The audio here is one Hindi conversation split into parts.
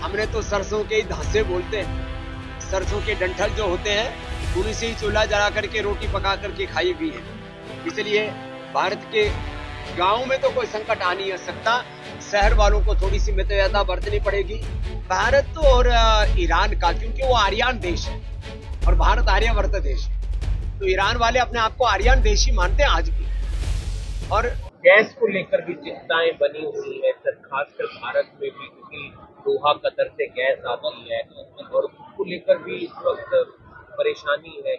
हमने तो सरसों के ही धांसे बोलते हैं। सरसों के डंठल जो होते हैं उन्हीं से ही चूल्हा जला करके रोटी पका करके खाई भी है। इसलिए भारत के गांव में तो कोई संकट आ नहीं सकता, शहर वालों को थोड़ी सी मितव्ययता बरतनी पड़ेगी। भारत और ईरान का, क्योंकि वो आर्यन देश है और भारत आर्यवर्त देश है, तो ईरान वाले अपने आप को आर्यन देश ही मानते हैं आज भी। और गैस को लेकर भी चिंताएं बनी हुई है, खासकर भारत में भी, क्योंकि दोहा कतर से गैस आती है और उसको लेकर भी इस वक्त परेशानी है।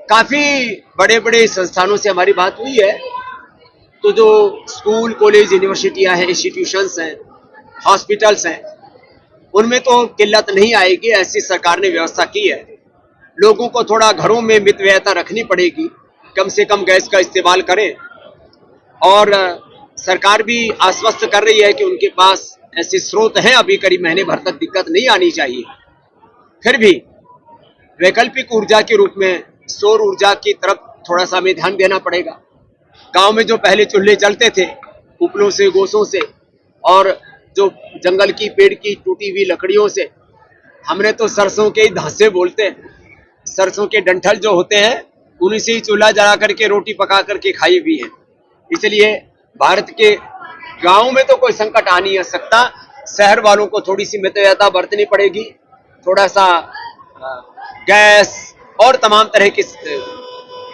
काफी बड़े बड़े संस्थानों से हमारी बात हुई है, तो जो स्कूल, कॉलेज, यूनिवर्सिटियां हैं, इंस्टीट्यूशंस हैं, हॉस्पिटल्स हैं, उनमें तो किल्लत नहीं आएगी, ऐसी सरकार ने व्यवस्था की है। लोगों को थोड़ा घरों में मितव्ययता रखनी पड़ेगी, कम से कम गैस का इस्तेमाल करें। और सरकार भी आश्वस्त कर रही है कि उनके पास ऐसे स्रोत हैं, अभी करीब महीने भर तक दिक्कत नहीं आनी चाहिए। फिर भी वैकल्पिक ऊर्जा के रूप में सौर ऊर्जा की तरफ थोड़ा सा हमें ध्यान देना पड़ेगा। गांव में जो पहले चूल्हे जलते थे उपलों से, गोसों से, और जो जंगल की, पेड़ की टूटी हुई लकड़ियों से, हमने तो सरसों के ही धांसे बोलते हैं। सरसों के डंठल जो होते हैं उन्हीं से ही चूल्हा जला करके रोटी पका करके खाई भी है। इसलिए भारत के गांव में तो कोई संकट आ नहीं सकता, शहर वालों को थोड़ी सी मितव्ययता बरतनी पड़ेगी। थोड़ा सा गैस और तमाम तरह की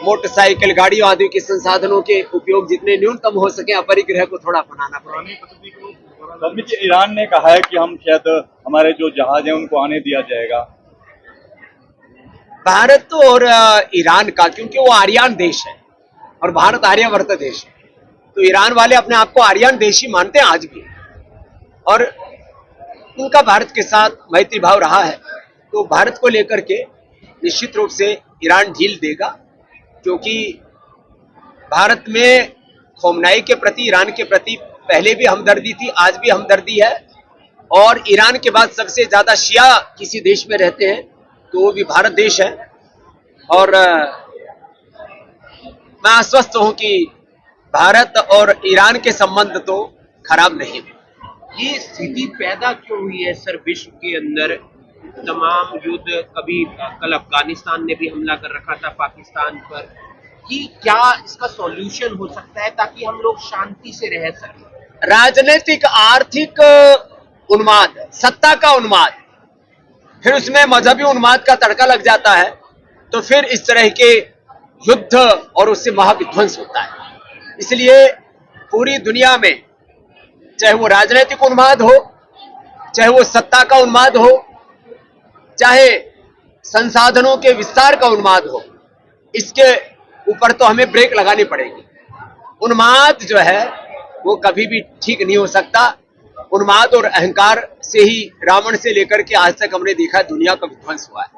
मोटरसाइकिल, गाड़ियों आदि के संसाधनों के उपयोग जितने न्यूनतम हो सके, अपरिग्रह को थोड़ा अपनाना पड़ेगा। ईरान ने कहा है कि हम शायद हमारे जो जहाज हैं उनको आने दिया जाएगा। भारत और ईरान का, क्योंकि वो आर्यन देश है और भारत आर्यवर्त देश है, तो ईरान वाले अपने आप को आर्यन देश ही मानते हैं आज भी। और उनका भारत के साथ मैत्री भाव रहा है, तो भारत को लेकर के निश्चित रूप से ईरान ढील देगा, क्योंकि भारत में खोमनाई के प्रति, ईरान के प्रति पहले भी हमदर्दी थी, आज भी हमदर्दी है। और ईरान के बाद सबसे ज्यादा शिया किसी देश में रहते हैं तो वो भी भारत देश है। और मैं आश्वस्त हूं कि भारत और ईरान के संबंध तो खराब नहीं है। ये स्थिति पैदा क्यों हुई है सर विश्व के अंदर? तमाम युद्ध, कभी कल अफगानिस्तान ने भी हमला कर रखा था पाकिस्तान पर, कि क्या इसका सॉल्यूशन हो सकता है ताकि हम लोग शांति से रह सकें? राजनीतिक, आर्थिक उन्माद, सत्ता का उन्माद, फिर उसमें मजहबी उन्माद का तड़का लग जाता है, तो फिर इस तरह के युद्ध और उससे महाविध्वंस होता है। इसलिए पूरी दुनिया में, चाहे वो राजनीतिक उन्माद हो, चाहे वो सत्ता का उन्माद हो, चाहे संसाधनों के विस्तार का उन्माद हो, इसके ऊपर तो हमें ब्रेक लगानी पड़ेगी। उन्माद जो है वो कभी भी ठीक नहीं हो सकता। उन्माद और अहंकार से ही रावण से लेकर के आज तक हमने देखा दुनिया का विध्वंस हुआ है।